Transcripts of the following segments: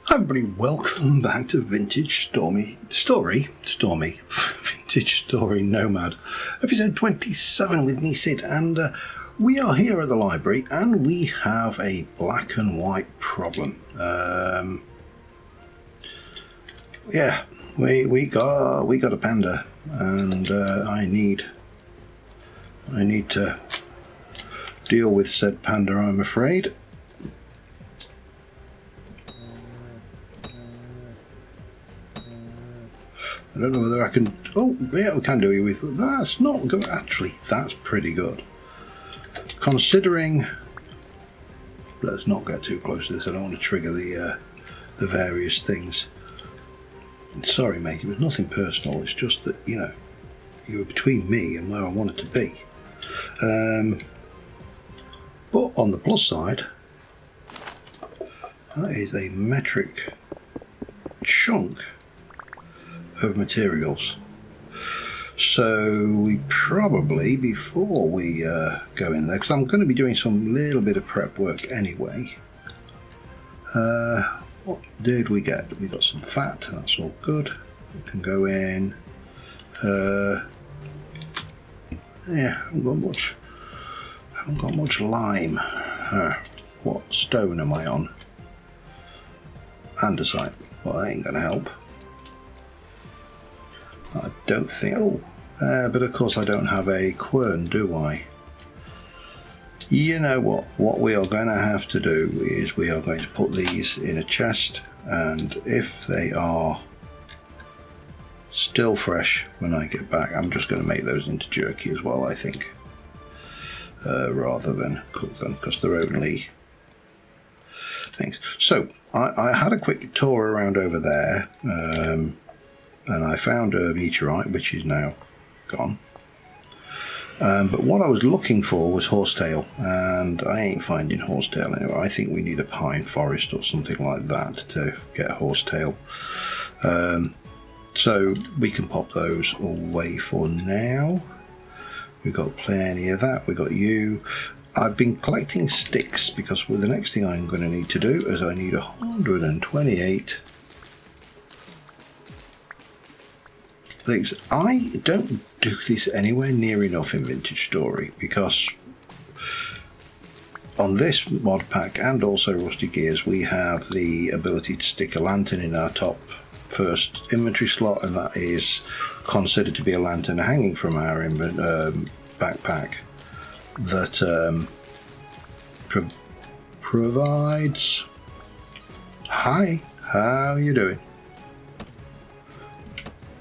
Hi everybody, welcome back to Vintage Vintage Story Nomad, episode 27 with me, Sid, and we are here at the library and we have a black and white problem. Yeah, we got a panda, and I need to deal with said panda, I'm afraid. I don't know whether I can. Oh, yeah, we can do it with. That's not good. Actually, that's pretty good. Considering. Let's not get too close to this. I don't want to trigger the various things. Sorry, mate. It was nothing personal. It's just that, you know, you were between me and where I wanted to be. But on the plus side, that is a metric chunk of materials. So we probably, before we go in there, because I'm going to be doing some little bit of prep work anyway. What did we get? We got some fat. That's all good. We can go in. Yeah, haven't got much lime. What stone am I on? Andesite. Well, that ain't going to help. I don't think. Oh, but of course I don't have a quern, do I? You know what? What we are going to have to do is we are going to put these in a chest, and if they are still fresh when I get back, I'm just going to make those into jerky as well, I think, rather than cook them, because they're only things. So I had a quick tour around over there. And I found a meteorite, which is now gone. But what I was looking for was horsetail, and I ain't finding horsetail anywhere. I think we need a pine forest or something like that to get horsetail. So we can pop those away for now. We've got plenty of that. We've got you. I've been collecting sticks because the next thing I'm going to need to do is I need 128 things. I don't do this anywhere near enough in Vintage Story, because on this mod pack and also Rusty Gears we have the ability to stick a lantern in our top first inventory slot, and that is considered to be a lantern hanging from our backpack that provides. Hi, how you doing?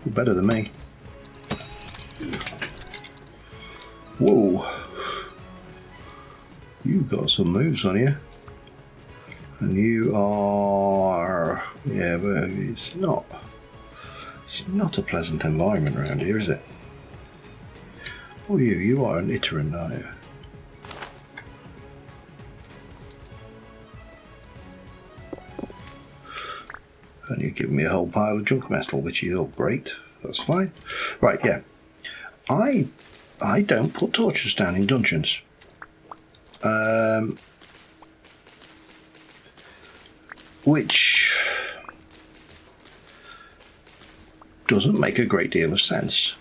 Better than me. Whoa, you've got some moves on you, and you are, yeah, but it's not a pleasant environment around here, is it? Oh, you are an iterant, aren't you? And you're giving me a whole pile of junk metal, which is all great. That's fine. Right, yeah. I don't put torches down in dungeons. Which doesn't make a great deal of sense.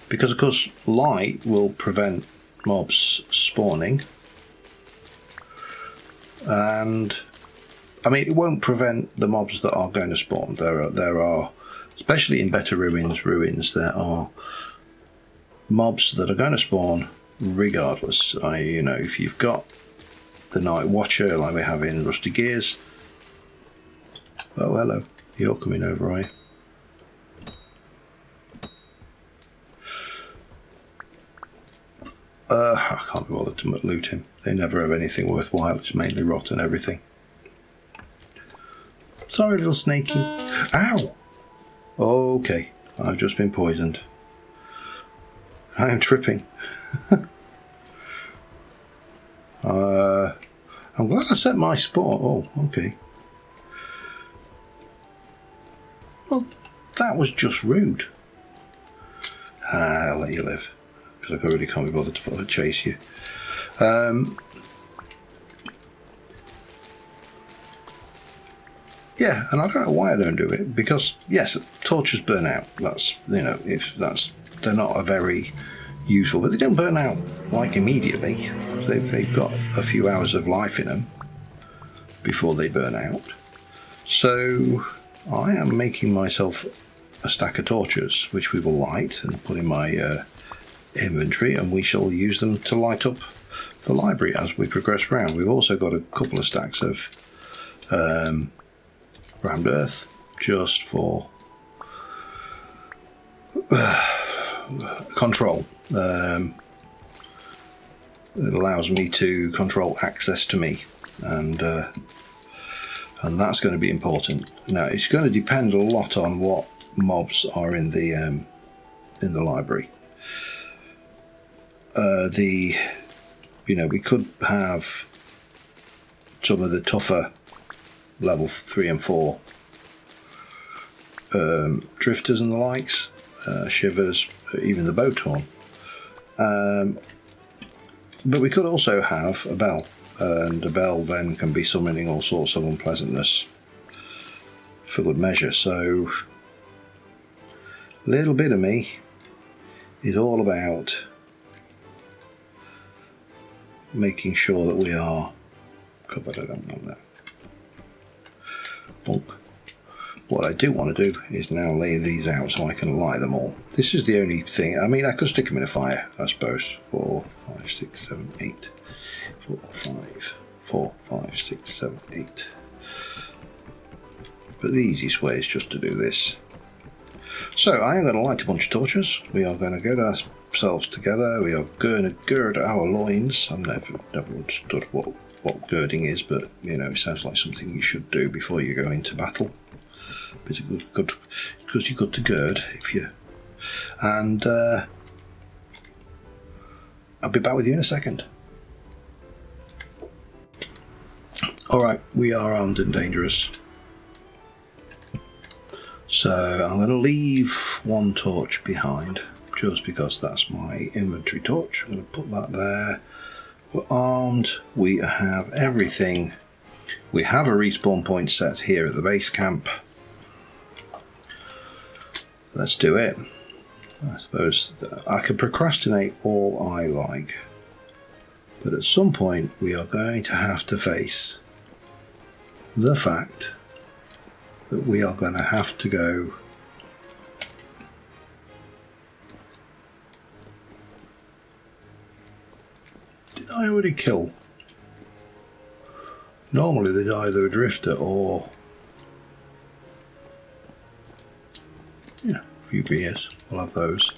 Because, of course, light will prevent mobs spawning. And I mean, it won't prevent the mobs that are going to spawn. There are, especially in better ruins, there are mobs that are going to spawn regardless. You know, if you've got the Night Watcher like we have in Rusty Gears. Oh, hello. You're coming over, are you? I can't be bothered to loot him. They never have anything worthwhile. It's mainly rotten everything. Sorry, little snaky. Ow! Okay, I've just been poisoned. I am tripping. I'm glad I set my spawn. Oh, okay. Well, that was just rude. I'll let you live, because I really can't be bothered to chase you. Yeah, and I don't know why I don't do it, because yes, torches burn out. That's, you know, if that's, they're not a very useful, but they don't burn out like immediately. They've got a few hours of life in them before they burn out. So I am making myself a stack of torches, which we will light and put in my inventory, and we shall use them to light up the library as we progress around. We've also got a couple of stacks of rammed earth, just for control. It allows me to control access to me, and that's going to be important. Now, it's going to depend a lot on what mobs are in the library. You know, we could have some of the tougher level 3 and 4 drifters and the likes, shivers, even the bowtorn. But we could also have a bell, and a bell then can be summoning all sorts of unpleasantness for good measure. So a little bit of me is all about making sure that we are covered. I don't want that. Bonk. What I do want to do is now lay these out so I can light them all. This is the only thing. I mean, I could stick them in a fire, I suppose. 4, 5, 6, 7, 8. 4, 5, 4, 5, 6, 7, 8. But the easiest way is just to do this. So I am going to light a bunch of torches. We are going to get ourselves together. We are going to gird our loins. I've never understood what girding is, but you know, it sounds like something you should do before you go into battle. But it's good because you're good to gird if you. And I'll be back with you in a second. All right, we are armed and dangerous. So I'm going to leave one torch behind, just because that's my inventory torch. I'm going to put that there. We're armed. We have everything. We have a respawn point set here at the base camp. Let's do it. I suppose I can procrastinate all I like, but at some point we are going to have to face the fact that we are going to have to go Did I already kill? Normally there's either a drifter or yeah, a few beers. We'll have those.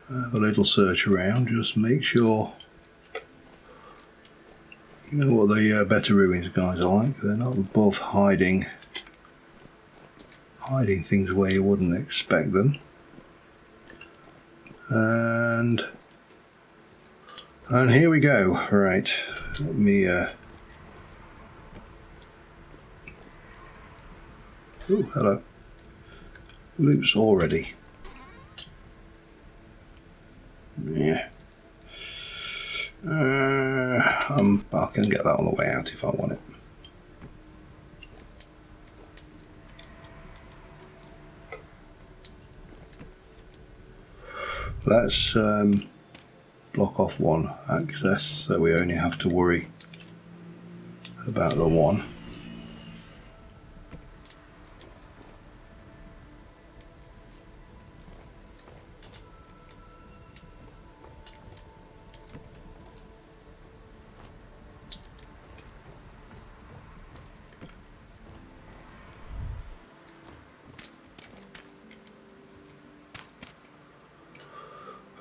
Have a little search around, just make sure you know what the Better Ruins guys are like. They're not above hiding things where you wouldn't expect them. And here we go. Right, let me oh, hello. Loot's already. Yeah. I can get that on the way out if I want it. Let's block off one access so we only have to worry about the one.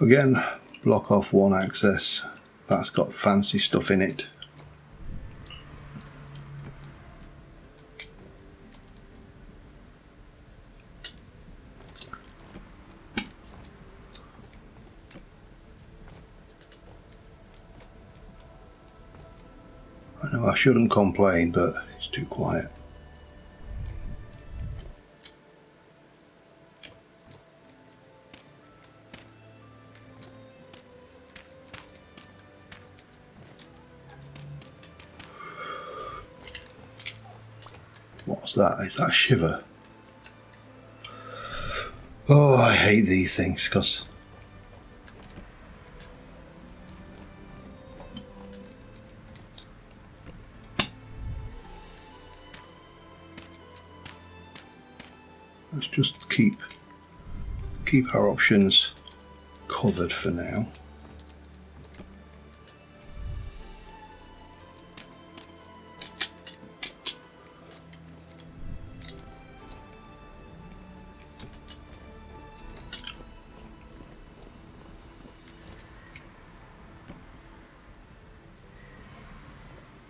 Again, block off one access. That's got fancy stuff in it. I know I shouldn't complain, but it's too quiet. What's that? Is that a shiver? Oh, I hate these things because let's just keep our options covered for now.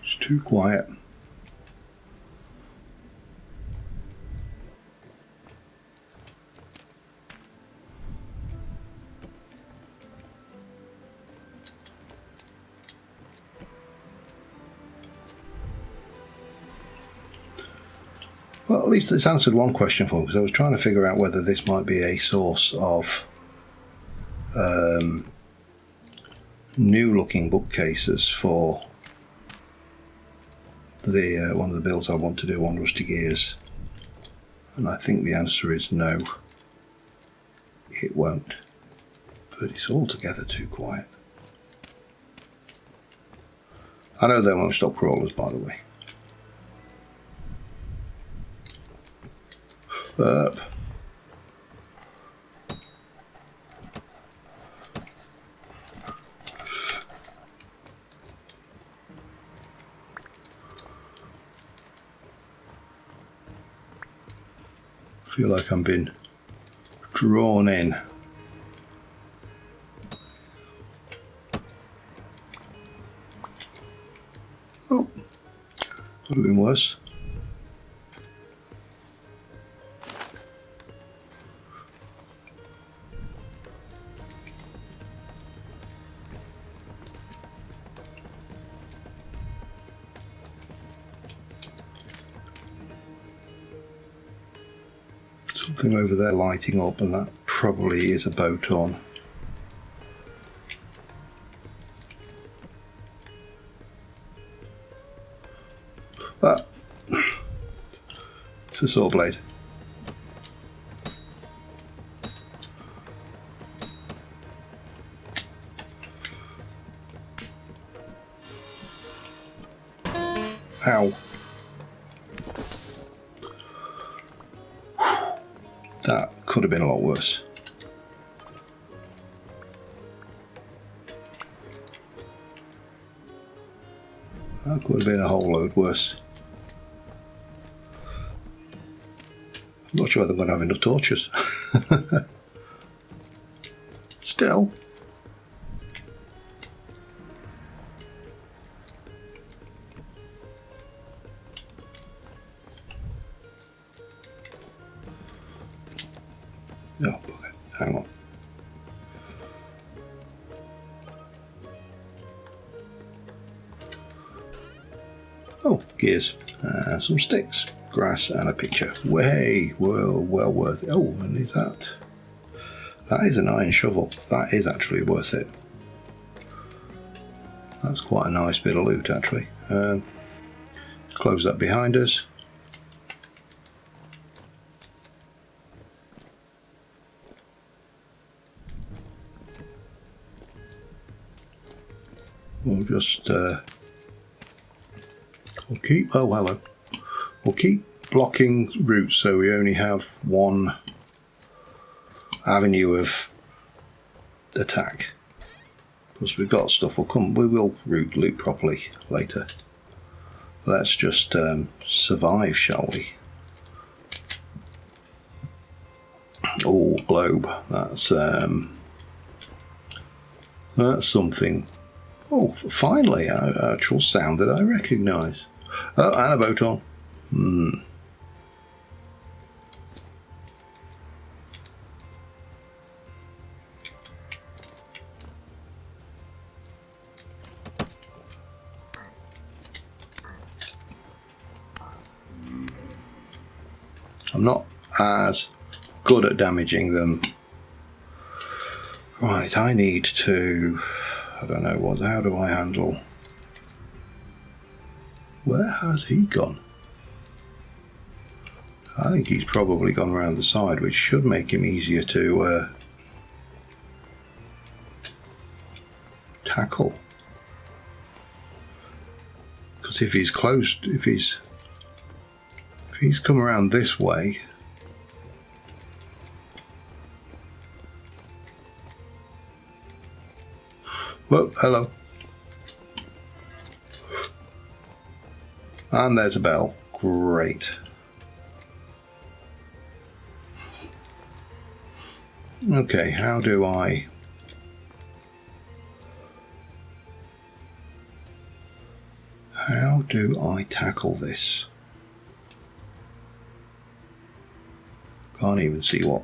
It's too quiet. Well, at least it's answered one question for me, because I was trying to figure out whether this might be a source of new looking bookcases for the one of the builds I want to do on Rusty Gears, and I think the answer is no, it won't. But it's altogether too quiet. I know they won't stop crawlers, by the way. Up. Feel like I'm being drawn in. Oh, could have been worse. Something over there lighting up, and that probably is a boat on. Ah, it's a saw blade. Ow. That could have been a lot worse. That could have been a whole load worse. I'm not sure whether I'm going to have enough torches. Still. No, okay, hang on. Oh, gears, some sticks, grass, and a picture. Way, well worth it. Oh, and is that? That is an iron shovel. That is actually worth it. That's quite a nice bit of loot, actually. Close that behind us. We'll just we'll keep, oh hello, we'll keep blocking routes so we only have one avenue of attack, because we've got stuff. We will loot properly later. Let's just survive, shall we? Oh, globe, that's something. Oh, finally, an actual sound that I recognise. Oh, and a boat on. I'm not as good at damaging them. Right, I need to... I don't know what. How do I handle? Where has he gone? I think he's probably gone around the side, which should make him easier to tackle. Because if he's close, if he's come around this way, whoa, hello, and there's a bell. Great. Okay, how do I tackle this? Can't even see what.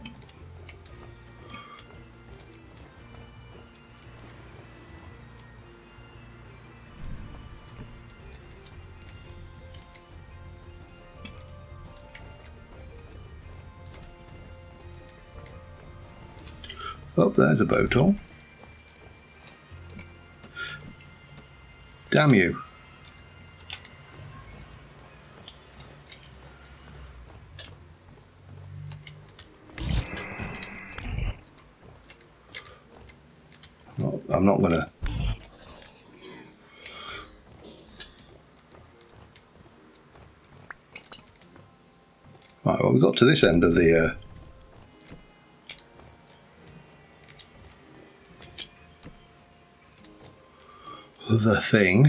Oh, there's a boat on. Damn you. I'm not gonna. Right, well, we got to this end of the thing.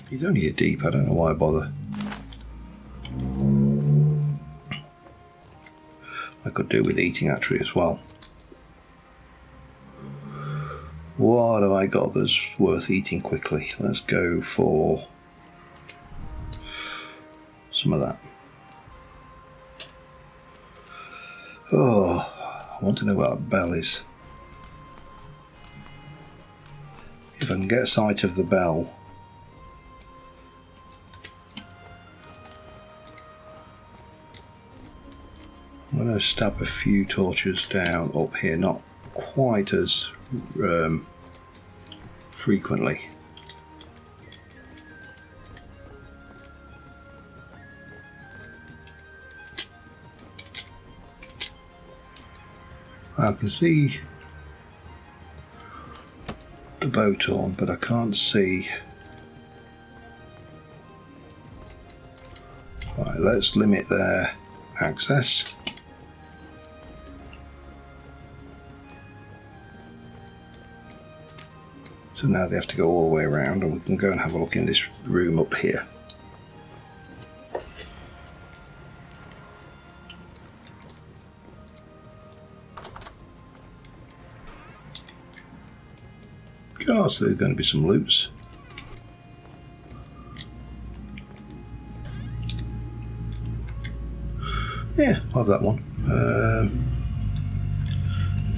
He's only a deep, I don't know why I bother. I could do with eating actually as well. What have I got that's worth eating quickly? Let's go for some of that. Oh, I want to know what that bell is. If I can get sight of the bell. I'm going to stab a few torches down up here, not quite as frequently. I can see the boat on, but I can't see. Right, let's limit their access. So now they have to go all the way around, and we can go and have a look in this room up here. God, so there's going to be some loots. Yeah, I'll have that one.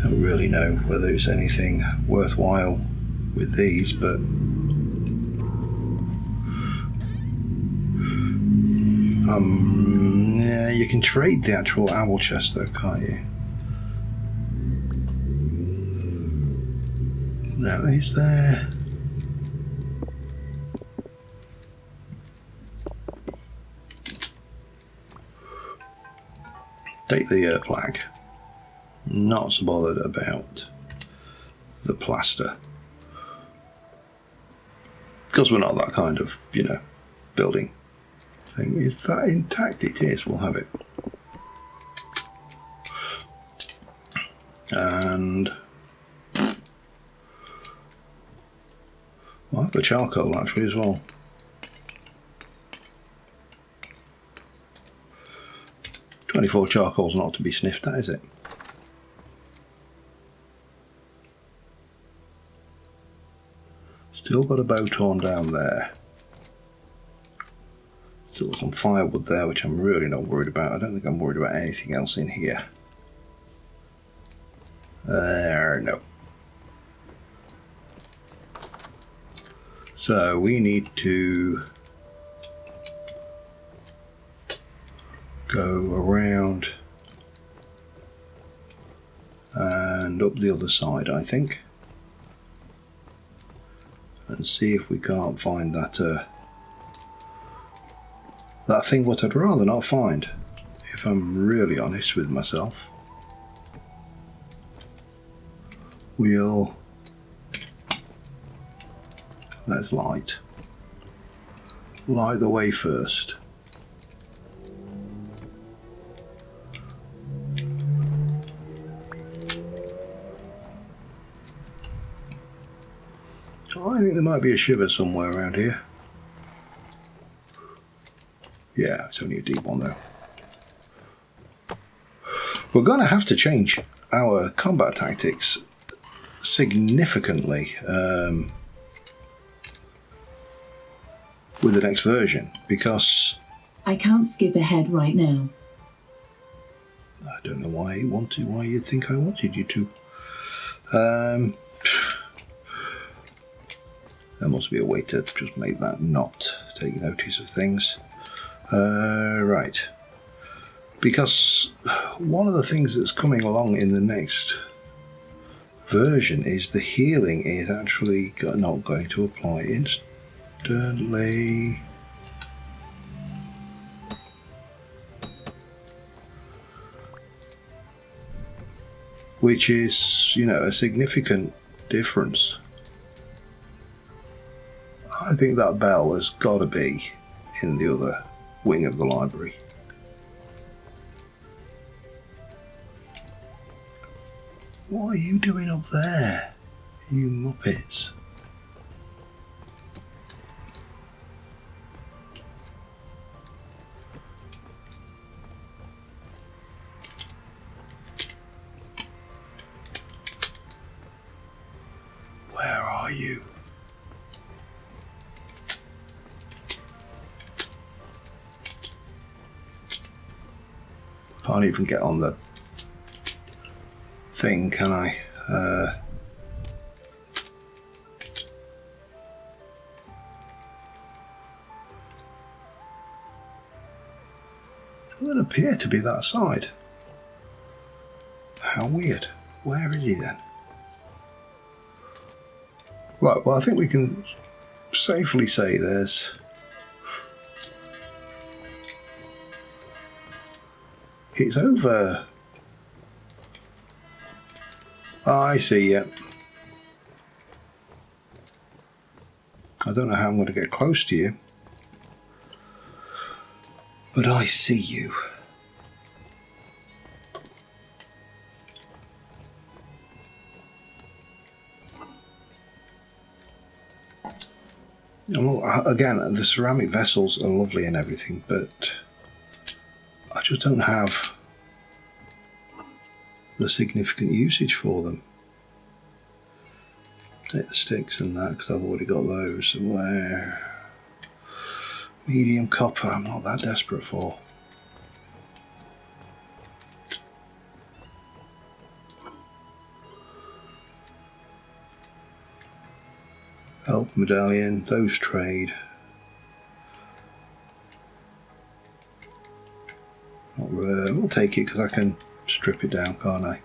Don't really know whether it's anything worthwhile with these, but yeah, you can trade the actual owl chest though, can't you? Now, is there? Take the plaque. Not so bothered about the plaster. Because we're not that kind of, you know, building thing. Is that intact? It is. We'll have it. And we'll have the charcoal actually as well. $24 charcoal's not to be sniffed at, is it? Still got a boat on down there. Still got some firewood there, which I'm really not worried about. I don't think I'm worried about anything else in here. No. So we need to go around and up the other side, I think, and see if we can't find that that thing what I'd rather not find, if I'm really honest with myself. Let's light the way first. I think there might be a shiver somewhere around here. Yeah, it's only a deep one though. We're going to have to change our combat tactics significantly with the next version, because I can't skip ahead right now. I don't know why you'd think I wanted you to. There must be a way to just make that not take notice of things. Right. Because one of the things that's coming along in the next version is the healing is actually not going to apply instantly. Which is, you know, a significant difference. I think that bell has got to be in the other wing of the library. What are you doing up there, you muppets? Where are you? Can't even get on the thing, can I? It doesn't appear to be that side. How weird. Where is he then? Right, well, I think we can safely say it's over. Oh, I see, yeah. I don't know how I'm going to get close to you, but I see you. And well, again, the ceramic vessels are lovely and everything, but I just don't have the significant usage for them. Take the sticks and that, because I've already got those. Where medium copper, I'm not that desperate for. Help medallion, those trade. Not rare. We'll take it because I can strip it down, can't I?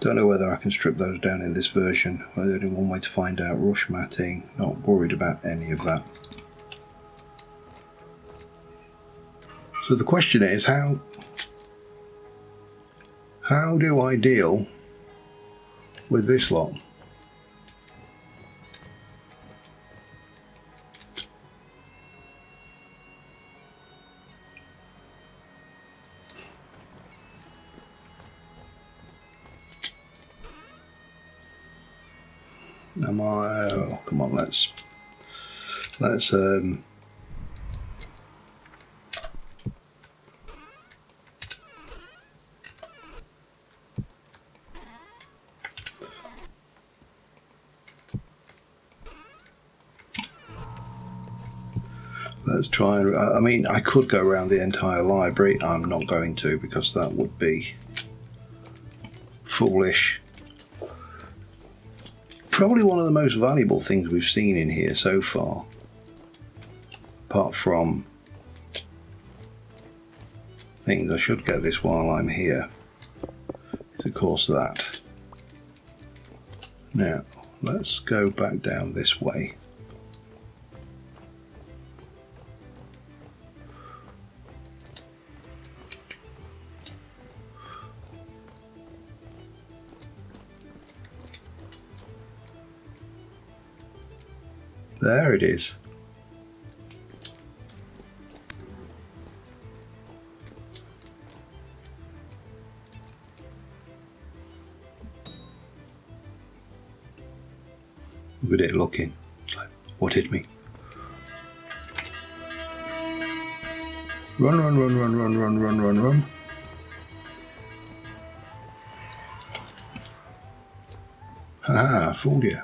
Don't know whether I can strip those down in this version. There's only one way to find out. Rush matting. Not worried about any of that. So the question is, how do I deal with this lot? Am I? Oh, come on, let's try and, I mean, I could go around the entire library. I'm not going to, because that would be foolish. Probably one of the most valuable things we've seen in here so far, apart from things, I should get this while I'm here, is because of that. Now, let's go back down this way. There it is. Look at it looking. It's like, what hit me? Run, run, run, run, run, run, run, run, run. Haha, fooled you.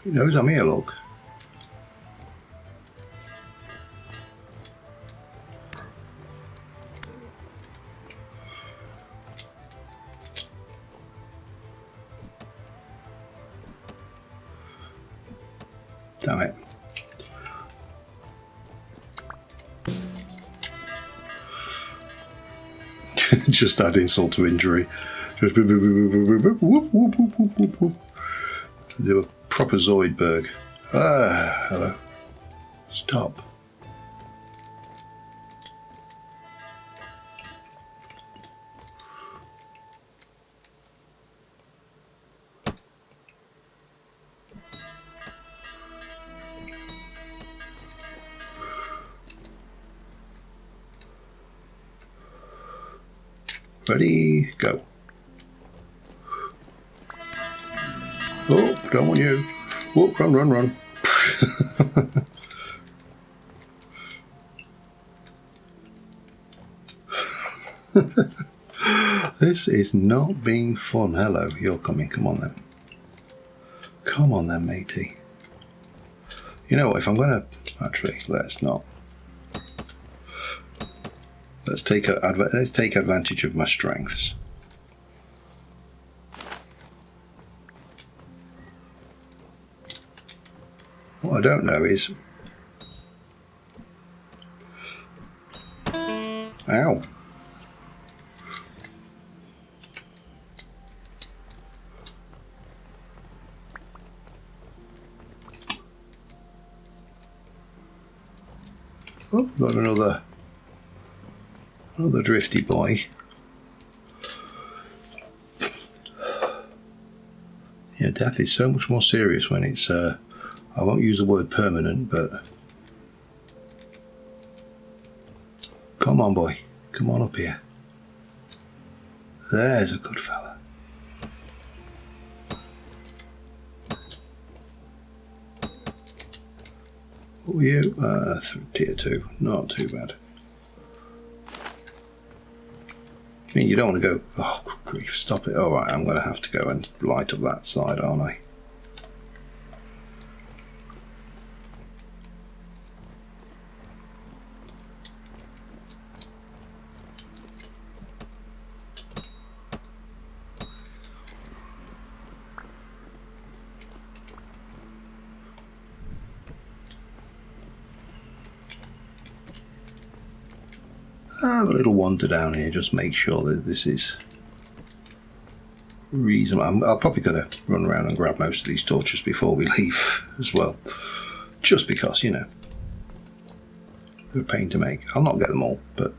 He knows I'm here, look. Damn it. Just add insult to injury. Just whoop, whoop, whoop, whoop, whoop, whoop, whoop. Do a proper Zoidberg. Ah, hello. Stop. Ready, go. Oh, don't want you. Whoop, run, run, run. This is not being fun. Hello, you're coming. Come on then. Come on then, matey. You know what, if I'm going to... Actually, let's not. Let's take advantage of my strengths. What I don't know is... Ow. Oh, got another drifty boy. Yeah, death is so much more serious when it's, I won't use the word permanent, but... Come on, boy. Come on up here. There's a good fella. What were you? Tier 2. Not too bad. I mean, you don't want to go, oh, good grief, stop it. All right, I'm going to have to go and light up that side, aren't I? Have a little wander down here, just make sure that this is reasonable. I'll probably going to run around and grab most of these torches before we leave as well, just because, you know, they're a pain to make. I'll not get them all, but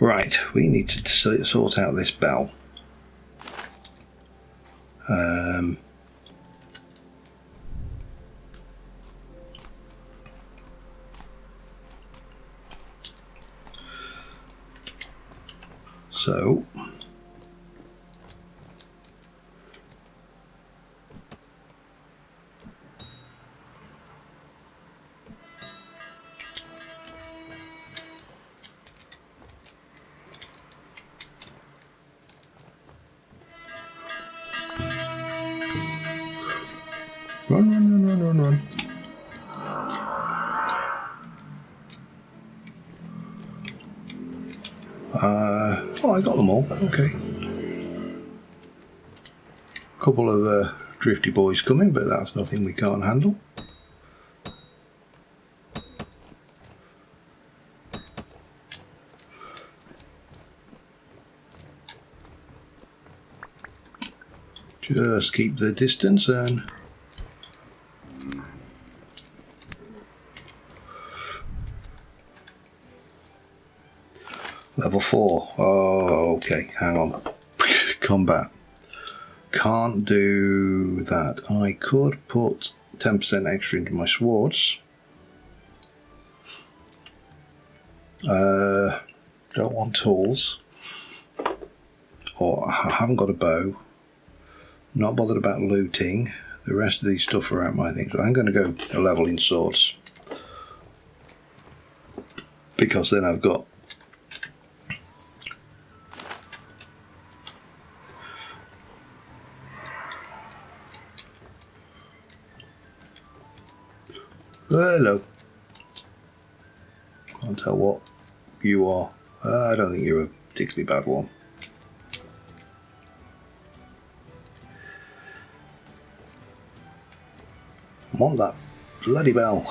right, we need to sort out this bell. So run, run, run, run, run, run. Oh, I got them all. Okay. Couple of drifty boys coming, but that's nothing we can't handle. Just keep the distance and... Level 4. Oh, okay, hang on. Combat. Can't do that. I could put 10% extra into my swords. Don't want tools. Or I haven't got a bow. Not bothered about looting. The rest of these stuff are out my thing. So I'm going to go a level in swords. Because then I've got... Hello. Can't tell what you are. I don't think you're a particularly bad one. I want that bloody bell.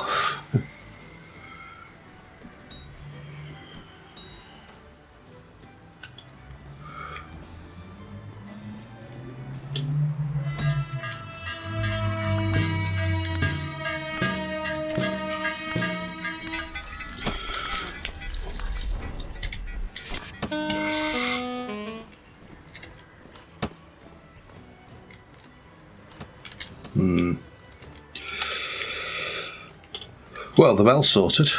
Well, the bell's sorted.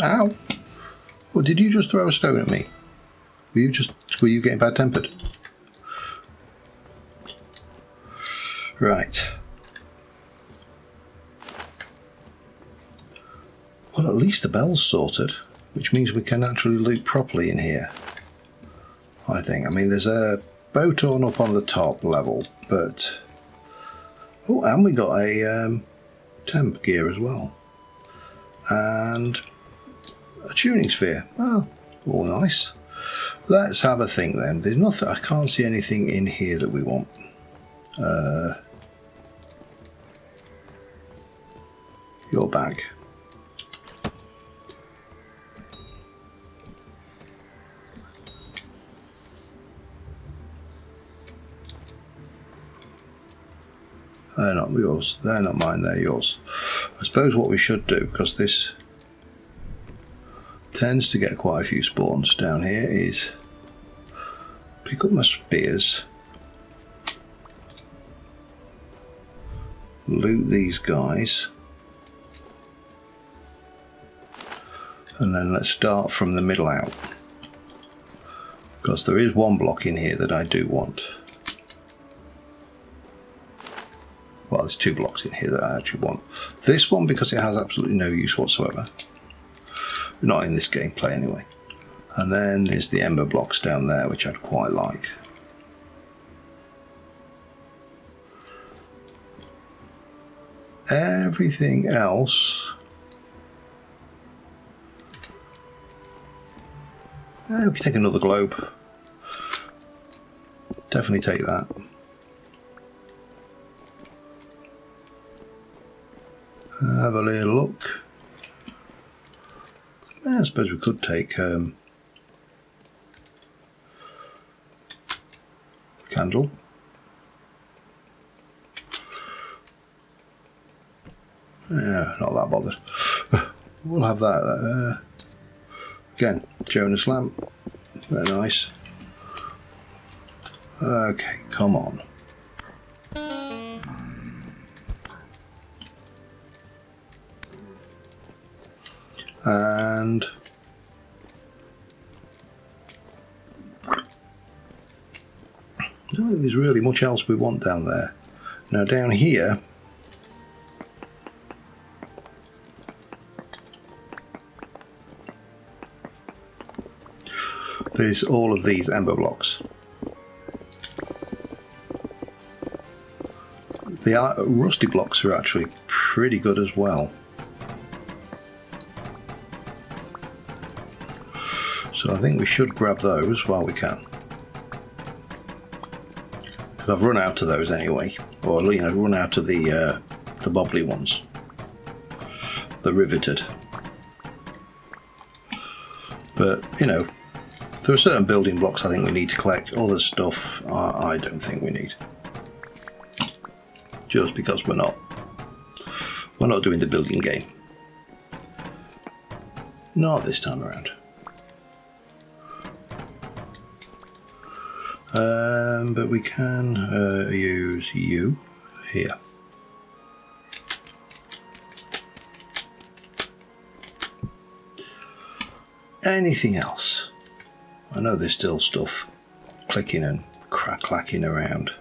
Ow! Oh, did you just throw a stone at me? Were you getting bad-tempered? Right. Well, at least the bell's sorted, which means we can actually loot properly in here. I think. I mean, there's a bow torn up on the top level, but... Oh, and we got a temp gear as well. And a tuning sphere. Oh, all nice. Let's have a think then. There's nothing... I can't see anything in here that we want. Your bag. They're not yours. They're not mine. They're yours. I suppose what we should do, because this tends to get quite a few spawns down here, is pick up my spears, loot these guys, and then let's start from the middle out, because there is one block in here that I do want. Well, there's two blocks in here that I actually want. This one because it has absolutely no use whatsoever. Not in this gameplay anyway. And then there's the ember blocks down there, which I'd quite like. Everything else... we can take another globe. Definitely take that. Have a little look. I suppose we could take the candle. Yeah, not that bothered. We'll have that. Again, Jonas lamp. They're nice. Okay, come on. And I don't think there's really much else we want down there. Now down here, there's all of these ember blocks. The rusty blocks are actually pretty good as well. So I think we should grab those while we can. I've run out of those anyway, or run out of the bobbly ones, the riveted. But there are certain building blocks I think we need to collect. Other stuff I don't think we need, just because we're not doing the building game. Not this time around. But we can use you here. Anything else? I know there's still stuff clicking and clacking around.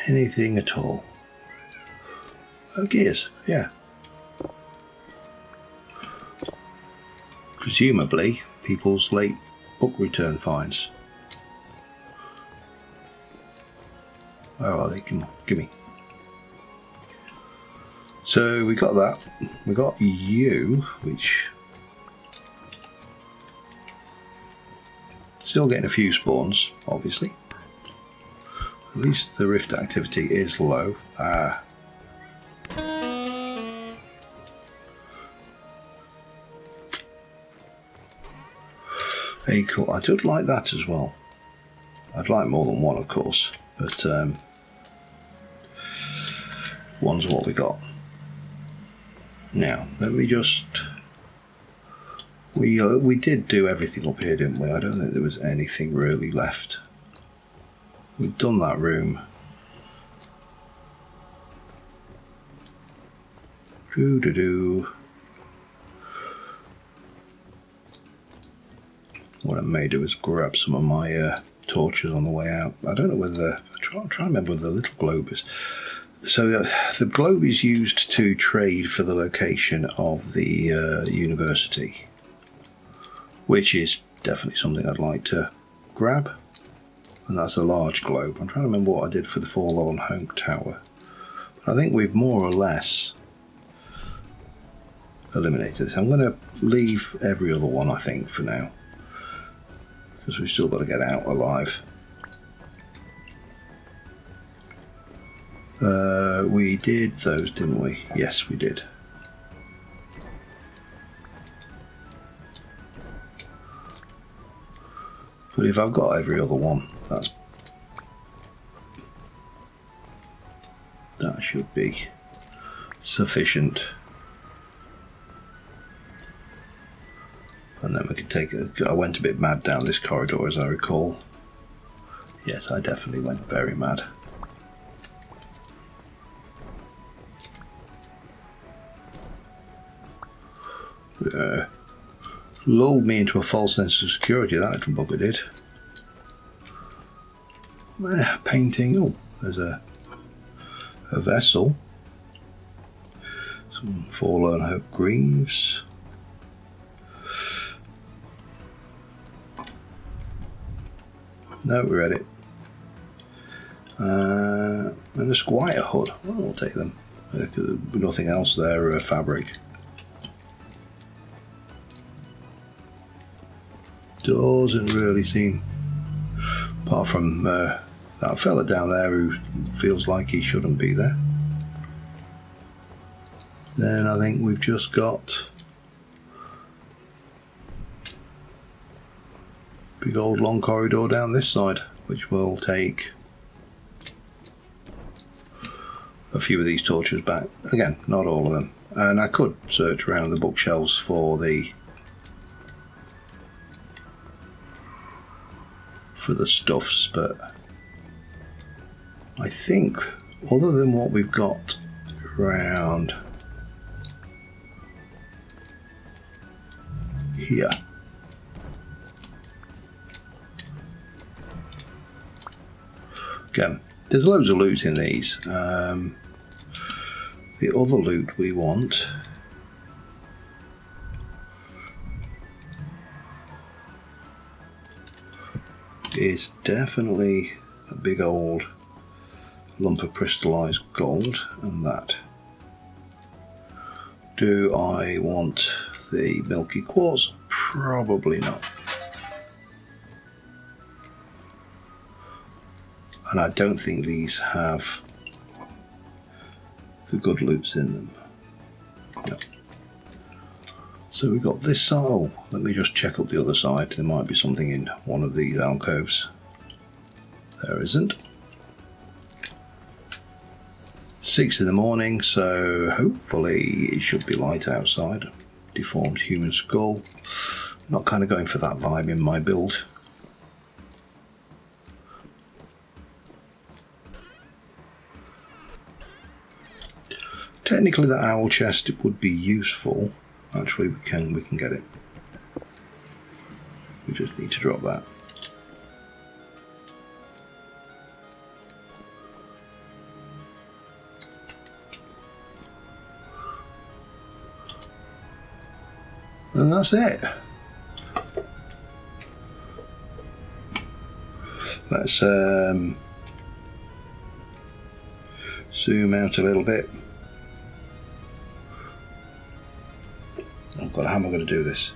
Anything at all? Oh, gears, yeah. Presumably, people's late book return fines. Where are they? Come on, gimme. So we got that. We got you, which still getting a few spawns, obviously. At least the rift activity is low. Very cool. I do like that as well. I'd like more than one, of course, but one's what we got. Now, let me just... We did do everything up here, didn't we? I don't think there was anything really left. We've done that room. What I may do is grab some of my torches on the way out. I don't know whether... I'm trying to remember whether the little globe is... So the globe is used to trade for the location of the university, which is definitely something I'd like to grab. And that's a large globe. I'm trying to remember what I did for the Forlorn Hope Tower. But I think we've more or less eliminated this. I'm going to leave every other one, I think, for now, because we've still got to get out alive. We did those, didn't we? Yes, we did. But if I've got every other one, that should be sufficient. And then we can take I went a bit mad down this corridor, as I recall. Yes, I definitely went very mad. Lulled me into a false sense of security, that little bugger did. Painting. Oh, there's a vessel. Some Forlorn Hope Greaves. No, we read it. And a Squire hood. Oh, we'll take them. Nothing else there, fabric. Doesn't really seem, apart from that fella down there who feels like he shouldn't be there. Then I think we've just got big old long corridor down this side, which will take a few of these torches back. Again, not all of them. And I could search around the bookshelves for the stuffs, but I think other than what we've got around here, again, there's loads of loot in these. The other loot we want is definitely a big old lump of crystallized gold, and that. Do I want the milky quartz? Probably not. And I don't think these have the good loops in them. No. So we've got this side. Oh, let me just check up the other side. There might be something in one of these alcoves. There isn't. 6 in the morning, so hopefully it should be light outside. Deformed human skull. Not kind of going for that vibe in my build. Technically that owl chest would be useful. Actually we can get it. We just need to drop that. And that's it. Let's zoom out a little bit. Oh God, how am I going to do this?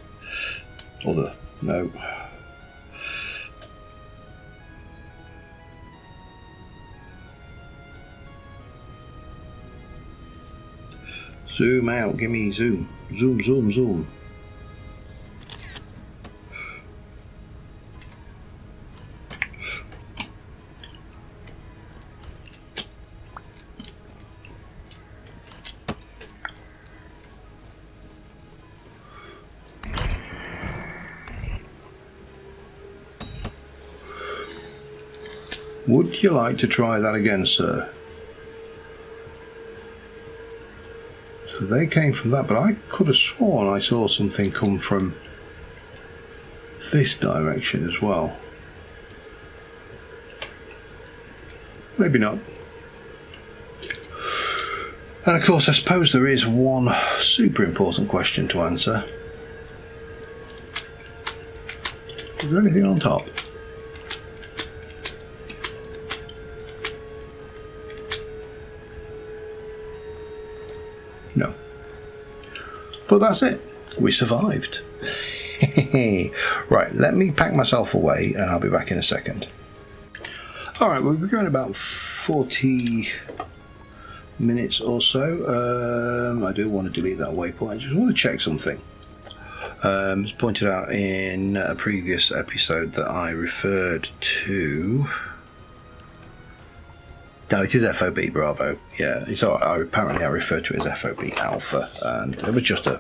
No. Zoom out, give me zoom. Zoom, zoom, zoom. Would you like to try that again, sir? So they came from that, but I could have sworn I saw something come from this direction as well. Maybe not. And of course, I suppose there is one super important question to answer. Is there anything on top? No. But that's it. We survived. Right, let me pack myself away and I'll be back in a second. Alright, we'll be going about 40 minutes or so. I do want to delete that waypoint. I just want to check something. It's pointed out in a previous episode that I referred to... No, it is FOB Bravo. Yeah, it's all right. Apparently I referred to it as FOB Alpha, and it was just a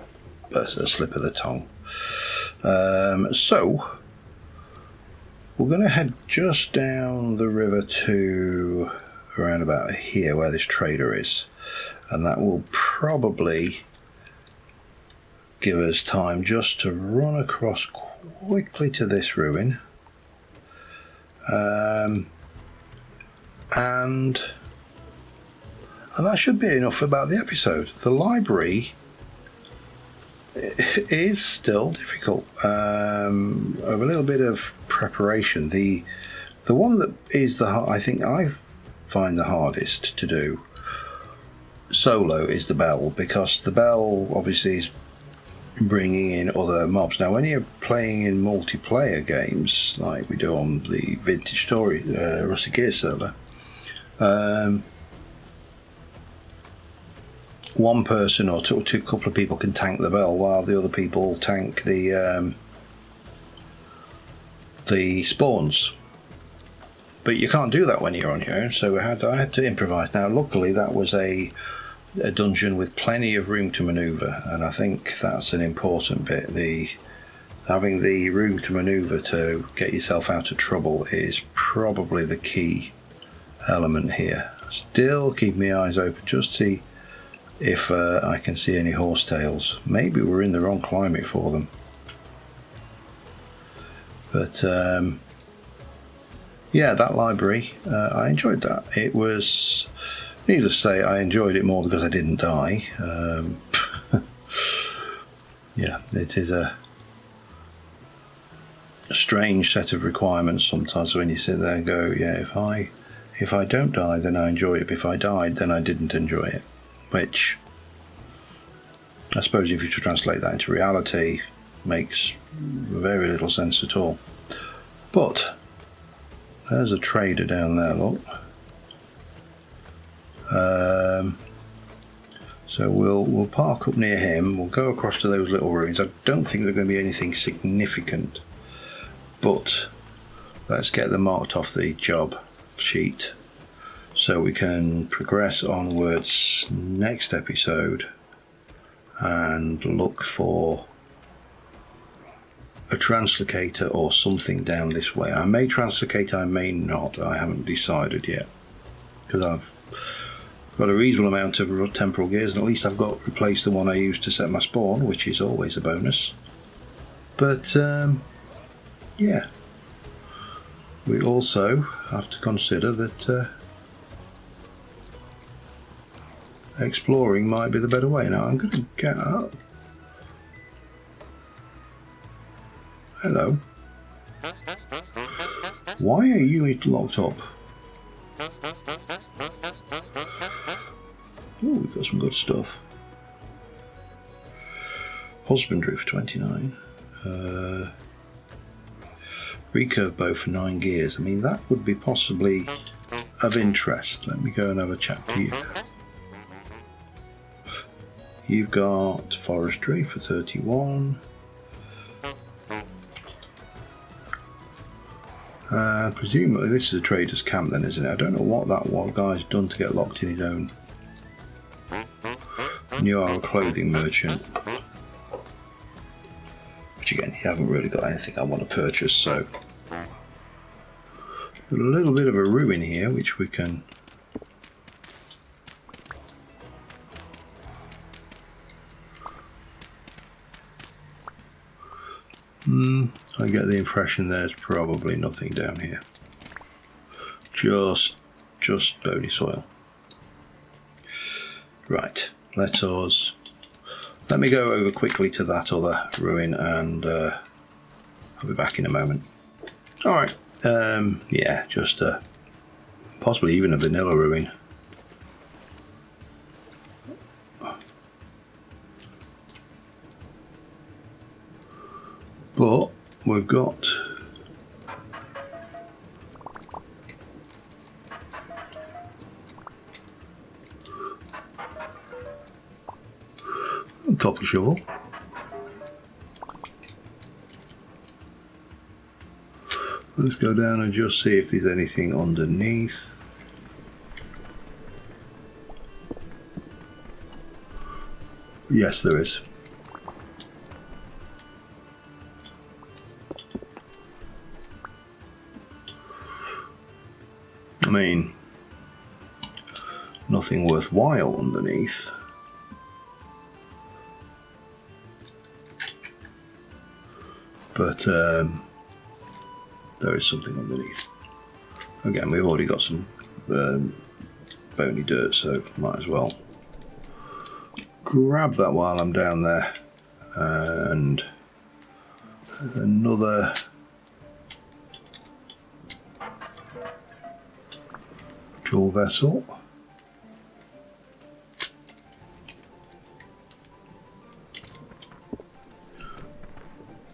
slip of the tongue. So we're going to head just down the river to around about here where this trader is, and that will probably give us time just to run across quickly to this ruin. And that should be enough about the episode. The library is still difficult. Of a little bit of preparation. The one that is I think I find the hardest to do solo is the bell, because the bell obviously is bringing in other mobs. Now when you're playing in multiplayer games like we do on the Vintage Story Rusty Gear server, one person or two couple of people can tank the bell while the other people tank the spawns. But you can't do that when you're on your own, so I had to improvise. Now luckily that was a dungeon with plenty of room to maneuver, and I think that's an important bit. Having the room to maneuver to get yourself out of trouble is probably the key element here. Still keep my eyes open just to see if I can see any horsetails. Maybe we're in the wrong climate for them, but yeah, that library, I enjoyed that. It was, needless to say, I enjoyed it more because I didn't die. Yeah, it is a strange set of requirements sometimes when you sit there and go, yeah, if I don't die then I enjoy it, but if I died then I didn't enjoy it, which I suppose if you translate that into reality, makes very little sense at all. But there's a trader down there, look. So we'll park up near him. We'll go across to those little ruins. I don't think they're going to be anything significant, but let's get them marked off the job sheet so we can progress onwards next episode and look for a translocator or something down this way. I may translocate, I may not. I haven't decided yet, because I've got a reasonable amount of temporal gears, and at least I've got replaced the one I used to set my spawn, which is always a bonus. But yeah, we also have to consider that exploring might be the better way. Now I'm going to get out. Hello. Why are you locked up? Oh, we've got some good stuff. Husbandry for 29. Recurve bow for 9 gears. I mean, that would be possibly of interest. Let me go and have a chat to you. You've got forestry for 31. Presumably this is a trader's camp then, isn't it? I don't know what that guy's done to get locked in his own. And you are a clothing merchant. Which again, you haven't really got anything I want to purchase, so. A little bit of a ruin here, which we can. I get the impression there's probably nothing down here. Just bony soil. Right, let me go over quickly to that other ruin, and I'll be back in a moment. Alright, yeah, just possibly even a vanilla ruin. But we've got a copper shovel. Let's go down and just see if there's anything underneath. Yes, there is. I mean, nothing worthwhile underneath. But there is something underneath. Again, we've already got some bony dirt, so might as well grab that while I'm down there. And another dual vessel.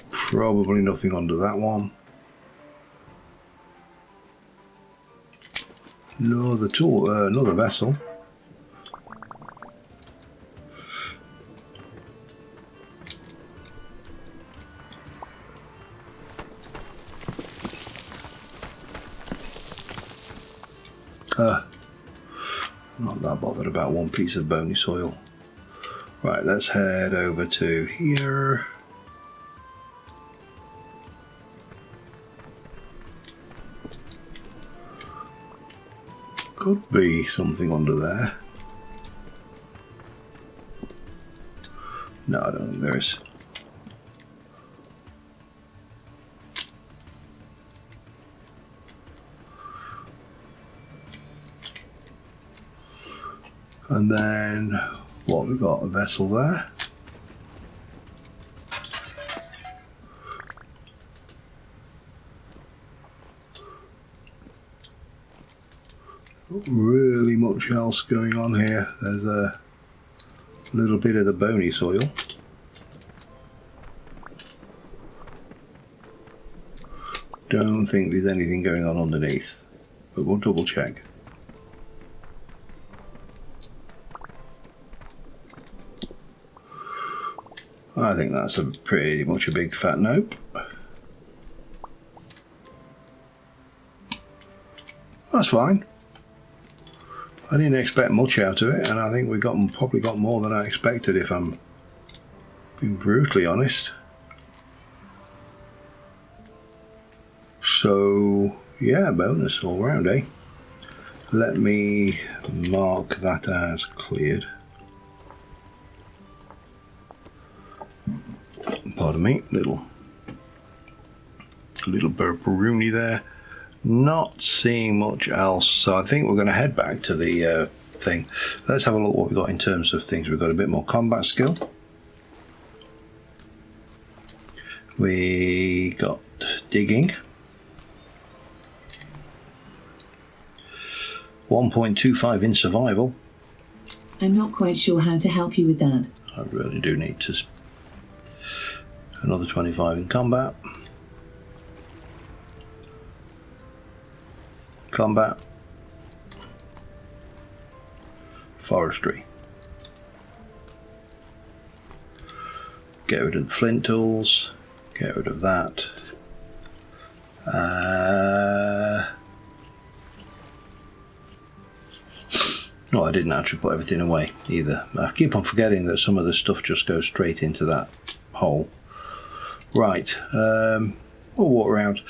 Probably nothing under that one. No, the tool, another vessel. Not that bothered about one piece of bony soil. Right, let's head over to here. Could be something under there. No, I don't think there is. And then, what, we've got a vessel there. Not really much else going on here. There's a A little bit of the bony soil. Don't think there's anything going on underneath, but we'll double check. I think that's pretty much a big fat nope. That's fine. I didn't expect much out of it, and I think we probably got more than I expected, if I'm being brutally honest. So yeah, bonus all round, eh? Let me mark that as cleared. Pardon me, little burperoony there. Not seeing much else, so I think we're going to head back to the thing. Let's have a look what we've got in terms of things. We've got a bit more combat skill. We got digging. 1.25 in survival. I'm not quite sure how to help you with that. I really do need to. Another 25 in combat. Combat. Forestry. Get rid of the flint tools. Get rid of that. No, I didn't actually put everything away either. I keep on forgetting that some of the stuff just goes straight into that hole. Right, we'll walk around.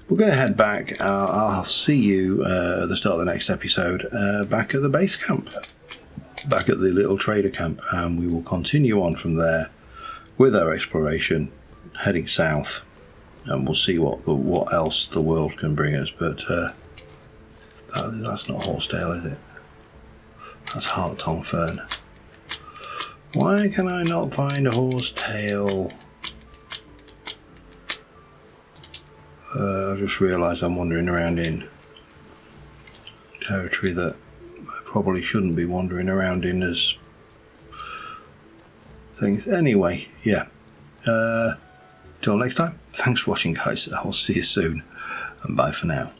We're going to head back. I'll see you at the start of the next episode back at the base camp, back at the little trader camp, and we will continue on from there with our exploration, heading south, and we'll see what else the world can bring us. But that's not horsetail, is it? That's heart tongue fern. Why can I not find a horsetail? I just realised I'm wandering around in territory that I probably shouldn't be wandering around in as things. Anyway, yeah. Till next time, thanks for watching, guys. I'll see you soon, and bye for now.